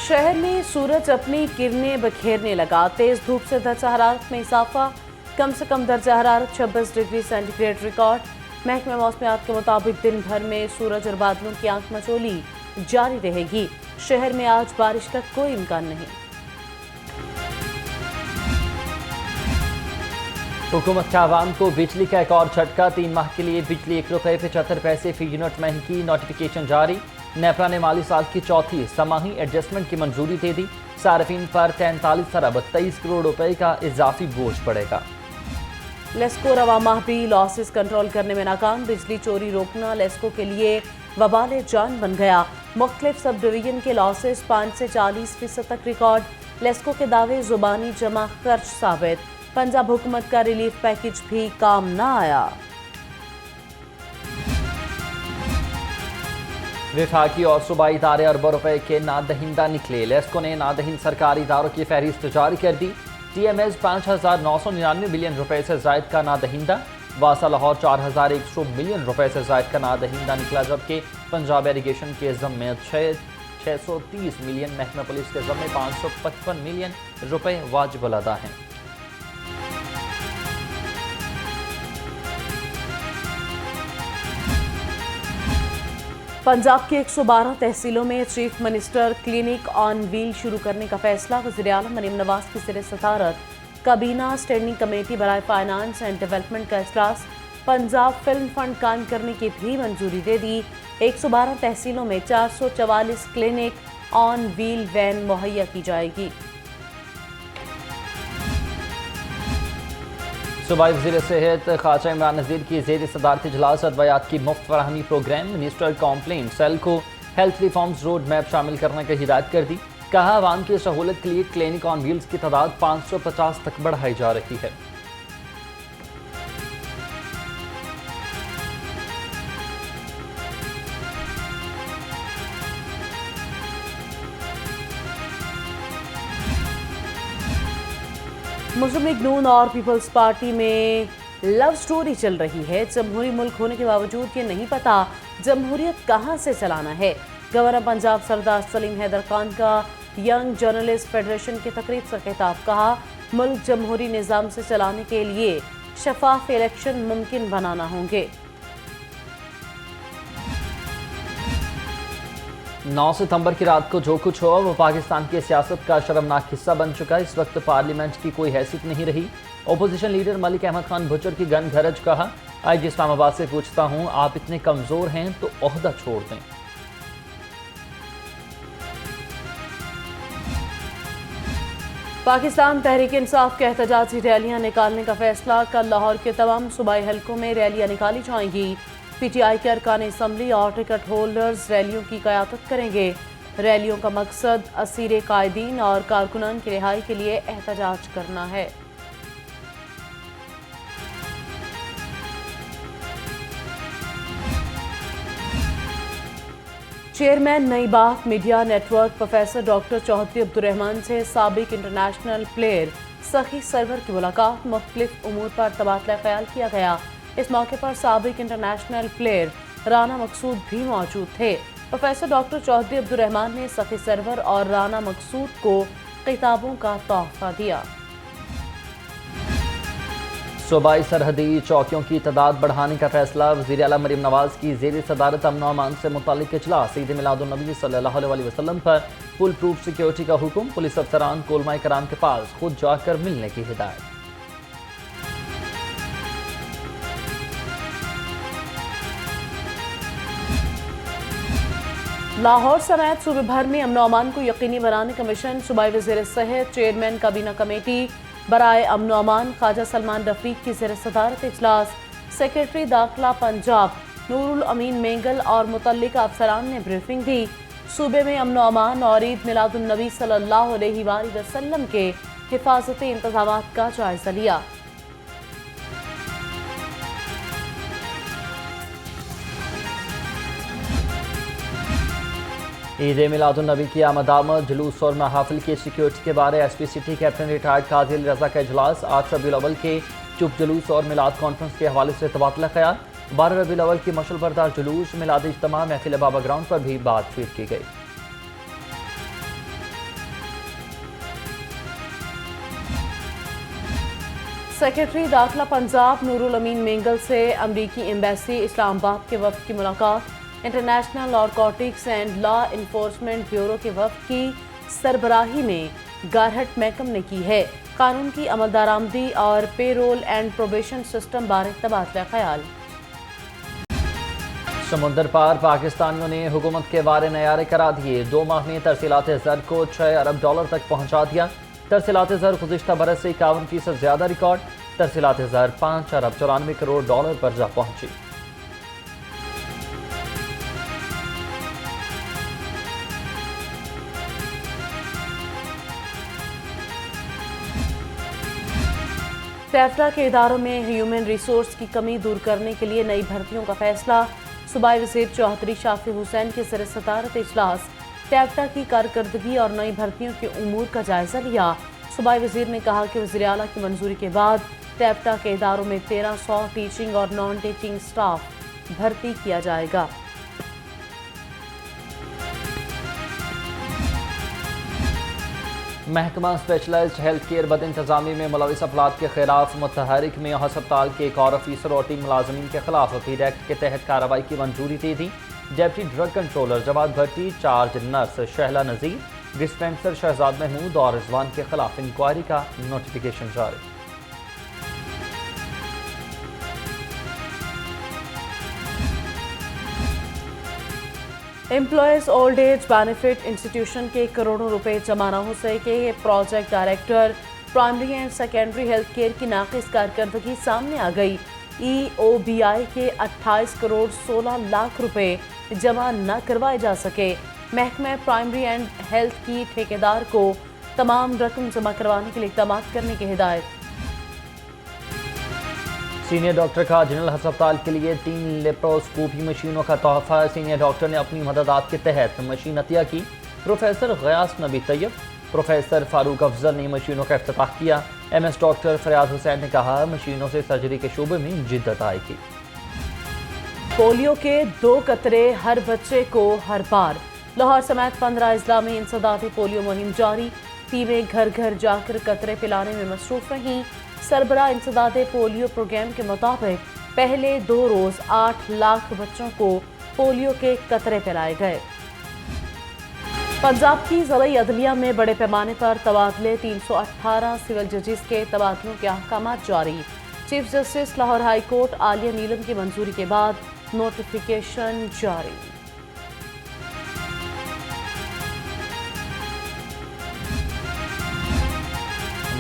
शहर में सूरज अपनी किरणें बिखेरने लगा। तेज धूप से दर्जा हरारत में इजाफा। कम से कम दर्जा हरारत 26 डिग्री सेंटीग्रेड रिकॉर्ड। महकमा मौसमियात के मुताबिक दिन भर में सूरज और बादलों की आंख मचोली जारी रहेगी। शहर में आज बारिश का कोई इम्कान नहीं। हुकूमत के आवाम को बिजली का एक और झटका। 3 माह के लिए बिजली ₹1.75 फी यूनिट महंगी। नोटिफिकेशन जारी। नेपरा ने माली साल की चौथी समाही एडजस्टमेंट की मंजूरी दे दी। सार्फिन पर 43 अरब 23 करोड़ रुपए का इजाफी बोझ पड़ेगा। लेस्को रवा माह भी लॉसेस कंट्रोल करने में नाकाम। बिजली चोरी रोकना लेस्को के लिए वबाल जान बन गया। मुख्तलिफ सब डिवीजन के लॉसेस 5 से 40% तक रिकॉर्ड। लेस्को के दावे जुबानी जमा खर्च साबित। पंजाब हुकूमत का रिलीफ पैकेज भी काम न आया। विफाकी और सूबाई इदारे अरबों रुपए के नादहिंदा निकले। लेस्को ने नादहिंद सरकारी इदारों की फहरिस्त जारी कर दी। TMS 5,999 मिलियन रुपए से जायद का नादहिंदा। वासा लाहौर 4,100 मिलियन रुपए से जायद का नादहिंदा निकला, जबकि पंजाब इरिगेशन के ज़म्मे 630 मिलियन, महकमा पुलिस के ज़म्मे 555 मिलियन रुपए वाजिब अदा हैं। पंजाब की 112 तहसीलों में chief minister clinic on wheel शुरू करने का फैसला। वज़ीर-ए-आज़म मरीम नवाज की ज़ेर सदारत काबीना स्टैंडिंग कमेटी बराए फाइनेंस एंड डेवलपमेंट का इजलास। पंजाब फिल्म फंड कायम करने की भी मंजूरी दे दी। 112 तहसीलों में 444 क्लिनिक ऑन व्हील वैन मुहैया की जाएगी। सूबाई वज़ीर सेहत ख्वाजा इमरान नज़ीर की ज़ेर सदारत इजलास। अदवियात की मुफ्त फराहमी प्रोग्राम। मिनिस्टर कॉम्प्लेन सेल को हेल्थ रिफॉर्म्स रोड मैप शामिल करने की हिदायत कर दी। कहा आवाम की सहूलत के लिए क्लिनिक ऑन व्हील्स की तादाद 550 तक बढ़ाई जा रही है। मुस्लिम लीग नून और पीपल्स पार्टी में लव स्टोरी चल रही है। जमहूरी मुल्क होने के बावजूद ये नहीं पता जमहूरियत कहां से चलाना है। गवर्नर पंजाब सरदार सलीम हैदर खान का यंग जर्नलिस्ट फेडरेशन की तकरीब से खिताब। कहा मुल्क जमहूरी निज़ाम से चलाने के लिए शफाफ इलेक्शन मुमकिन बनाना होंगे। 9 सितंबर की रात को जो कुछ हुआ वो पाकिस्तान की सियासत का शर्मनाक हिस्सा बन चुका है। इस वक्त पार्लियामेंट की कोई हैसियत नहीं रही। अपोजिशन लीडर मलिक अहमद खान भुच्चर की गन गरज। कहा आज इस्लामाबाद से पूछता हूं, आप इतने कमजोर हैं तो ओहदा छोड़ दें। पाकिस्तान तहरीक इंसाफ के एहतजाजी रैलियां निकालने का फैसला। कल लाहौर के तमाम सूबाई हलकों में रैलियां निकाली जाएंगी। PTI के अरकान असम्बली और टिकट होल्डर्स रैलियों की क़यादत करेंगे। रैलियों का मकसद असीर कायदीन और कारकुनान की रिहाई के लिए एहतजाज करना है। चेयरमैन नई बात media network professor doctor Chaudhary Abdurrahman से साबिक इंटरनेशनल प्लेयर सखी सरवर की मुलाकात। मुख्तलिफ उमूर पर तबादला ख्याल किया गया। इस मौके पर साबिक इंटरनेशनल प्लेयर राना मकसूद भी मौजूद थे। प्रोफेसर डॉक्टर चौधरी अब्दुर्रहमान ने सखी सरवर और राना मकसूद को किताबों का तोहफा दिया। सूबाई सरहदी चौकियों की तादाद बढ़ाने का फैसला। वज़ीर-ए-आला मरीम नवाज की ज़ेर सदारत अमन अमान से मुतालिक इजलास। ईद मिलादुन्नबी सल्लल्लाहु अलैहि वसल्लम पर फुल प्रूफ सिक्योरिटी का हुक्म। पुलिस अफसरान को उलमाए कराम के पास खुद जाकर मिलने की हिदायत। लाहौर समेत सूबे भर में अमन अमान को यकीनी बनाने का मिशन। सूबाई वज़ीर सेहत चेयरमैन काबीना कमेटी बराए अमन अमान ख्वाजा सलमान रफीक की ज़ेर सदारत इजलास। सेक्रेटरी दाखिला पंजाब नूरुल अमीन मेंगल और मुतल्लिका अफसरान ने ब्रीफिंग दी। सूबे में अमन अमान और ईद मिलादुन्नबी सल्लल्लाहु अलैहि वसल्लम के हिफाजती इंतजामात का जायजा लिया। ईद मिलादुन्नबी की आमद जुलूस और महाफिल की सिक्योरिटी के बारे SP सिटी कैप्टन रिटायर्ड काजी अली रजा का इजलास। 8 रबीउल अव्वल के चुप जुलूस और मिलाद कॉन्फ्रेंस के हवाले से तबादला ख्याल। 12 रबीउल अव्वल की मशअल बरदार जुलूस मिलाद इज्तिमा महफिल बाबा ग्राउंड पर भी बातचीत की गई। सेक्रेटरी दाखिला पंजाब नूरुल अमीन मेंगल से अमरीकी एम्बेसी इस्लामाबाद के वफ्द की मुलाकात। International narcotics and law enforcement bureau के वफ्द की सरबराही में गारहट महकम ने की है। कानून की अमल दरामदी और पेरोल एंड प्रोबेशन सिस्टम बारे तबादला ख्याल। समुंदर पार पाकिस्तानियों ने हुकूमत के वारे नयारे करा दिए। 2 माह में तरसीलात ज़र को $6 अरब तक पहुंचा दिया। तरसीलात ज़र गुज़िश्ता बरस से 51% ज़्यादा रिकॉर्ड। तरसीलात ज़र $5 अरब 94 करोड़ पर जा पहुंची। टेफ्टा के इदारों में ह्यूमन रिसोर्स की कमी दूर करने के लिए नई भर्तियों का फैसला। सूबाई वज़ीर चौधरी शाफी हुसैन के ज़र सदारत इजलास टेफ्टा की कारकर्दगी और नई भर्तियों के उमूर का जायजा लिया। सूबाई वज़ीर ने कहा कि वज़ीर आला की मंजूरी के बाद टेफ्टा के इदारों में 1300 टीचिंग और नॉन टीचिंग स्टाफ भर्ती किया जाएगा। महकमा स्पेशलाइज्ड हेल्थ केयर बदइंतजामी में मुलविस अफराद के खिलाफ मुतहरिक में हस्पताल के एक और अफीसर और 3 मुलाजमीन के खिलाफ अपील एक्ट के तहत कार्रवाई की मंजूरी दे दी। डेप्टी ड्रग कंट्रोलर जवाद भट्टी, चार्ज नर्स शहला नज़ीर, डिस्पेंसर शहजाद महमूद और रिजवान के खिलाफ इंक्वायरी का नोटिफिकेशन जारी। Employees old age benefit institution के करोड़ों रुपए जमा न हो सके। Project director primary and secondary health care की नाक़िस कारकर्दगी सामने आ गई। EOBI के 28 करोड़ 16 लाख रुपए जमा न करवाए जा सके। महकमा प्राइमरी एंड हेल्थ की ठेकेदार को तमाम रकम जमा करवाने के लिए इक़दाम करने की हिदायत। सीनियर डॉक्टर का जनरल अस्पताल के लिए 3 लेप्रोस्कोपी मशीनों का तोहफा। सीनियर डॉक्टर ने अपनी मददात के तहत मशीन अतिया की। प्रोफेसर गयास नबी तैयब, प्रोफेसर फारूक अफजल ने मशीनों का इफ्तिताह किया। MS डॉक्टर फरियाद हुसैन ने कहा मशीनों से सर्जरी के शोबे में जिद्दत आएगी। पोलियो के 2 कतरे हर बच्चे को हर बार। लाहौर समेत 15 अजला में इंसदादी पोलियो मुहिम जारी। टीमें घर घर जाकर कतरे पिलाने में मसरूफ रहीं। सरबरा इंसदादे पोलियो प्रोग्राम के मुताबिक पहले 2 रोज 8 लाख बच्चों को पोलियो के कतरे पिलाए गए। पंजाब की ज़िला अदलिया में बड़े पैमाने पर तबादले। 318 सिविल जजेस के तबादलों के अहकाम जारी। Chief justice Lahore high court आलिया नीलम की मंजूरी के बाद नोटिफिकेशन जारी।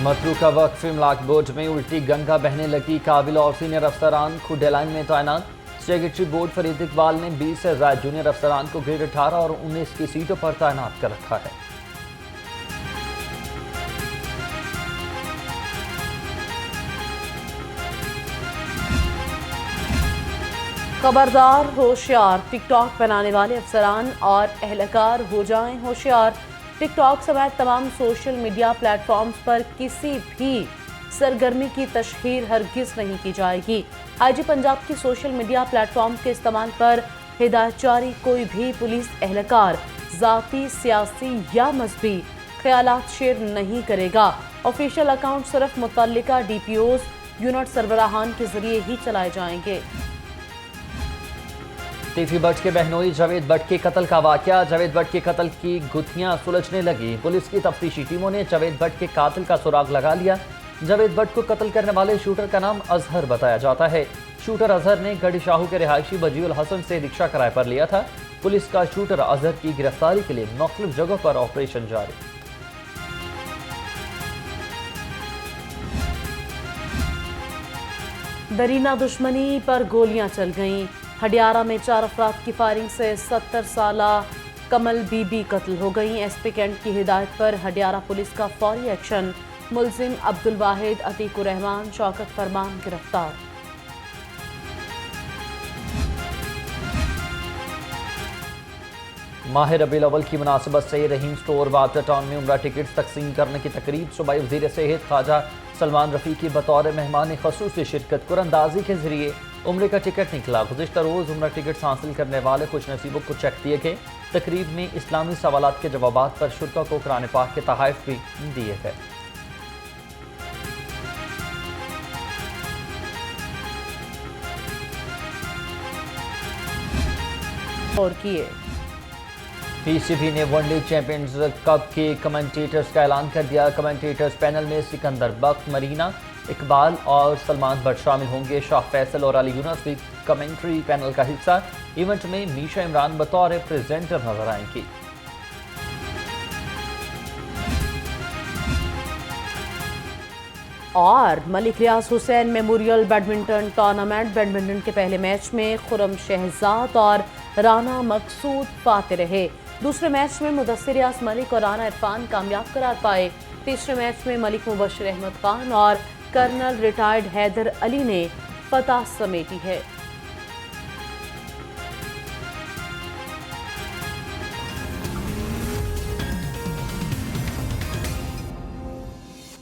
मतरूका वक्फ इमलाक बोर्ड में उल्टी गंगा बहने लगी। काबिल और सीनियर अफसरान खुडे लाइन में तैनात। सेक्रेटरी बोर्ड फरीद इकबाल ने 20 से ज़ायद जूनियर अफसरान को ग्रेड 18 और 19 की सीटों पर तैनात कर रखा है। खबरदार होशियार, टिकटॉक बनाने वाले अफसरान और एहलकार हो जाएं होशियार। टिकटॉक समेत तमाम सोशल मीडिया प्लेटफॉर्म्स पर किसी भी सरगर्मी की तशहीर हरगिज नहीं की जाएगी। IG पंजाब की सोशल मीडिया प्लेटफॉर्म के इस्तेमाल पर हिदायत जारी। कोई भी पुलिस एहलकार ज़ाती, सियासी या मजहबी ख्यालात शेयर नहीं करेगा। ऑफिशियल अकाउंट सिर्फ मुतल्लिका DPOs यूनिट सरबराहान के जरिए ही चलाए जाएंगे। टीफी भट्ट के बहनोई जावेद भट्ट के कत्ल का वाकया। जावेद भट्ट के कत्ल की गुत्थियां सुलझने लगी। पुलिस की तफ्तीशी टीमों ने जावेद भट्ट के कातिल का सुराग लगा लिया। जावेद भट्ट को कत्ल करने वाले शूटर का नाम अजहर बताया जाता है। शूटर अजहर ने गढ़ी शाहू के रिहायशी बजीउल हसन से रिक्शा किराए पर लिया था। पुलिस का शूटर अजहर की गिरफ्तारी के लिए मुख्तलिफ जगहों पर ऑपरेशन जारी। दरीना दुश्मनी पर गोलियां चल गईं। हडियारा में 4 अफराद की फायरिंग से 70 साला कमल बीबी कत्ल हो गई। SP कैंट की हिदायत पर हडियारा पुलिस का फौरी एक्शन। मुलजिम अब्दुल वाहिद, अतीकुर रहमान, शौकत फरमान गिरफ्तार। माह रबीउल अव्वल की मुनासिबत से रहीम स्टोर वाटर टाउन में उम्रा टिकट्स तकसीम करने की तकरीब। सूबाई वज़ीर सेहत ख्वाजा सलमान रफ़ी की बतौर मेहमान ख़ुसूसी शिरकत कुरअंदाजी के जरिए उम्रे का टिकट निकला। गुज़िश्ता रोज़ उम्रा टिकट्स हासिल करने वाले खुश नसीबों को चेक दिए गए। तकरीब में इस्लामी सवालात के जवाबात पर शुरका को कुरान पाक के तहाइफ भी दिए गए। और किए। पीसीबी ने वनडे चैंपियंस कप के कमेंटेटर्स का ऐलान कर दिया। कमेंटेटर्स पैनल में सिकंदर बख्त, मरीना इकबाल और सलमान भट्ट शामिल होंगे। शाह फैसल और अली यूनुस भी कमेंट्री पैनल का हिस्सा। इवेंट में मीशा इमरान बतौर प्रेजेंटर नजर आएंगी। और Malik Riaz Hussain memorial badminton tournament badminton के पहले मैच में खुरम शहजाद और राना मकसूद फाते रहे। दूसरे मैच में मुदस्सिर रियाज मलिक और राना इरफान कामयाब करार पाए। तीसरे मैच में मलिक मुबशर अहमद खान और कर्नल रिटायर्ड हैदर अली ने फतह समेटी है।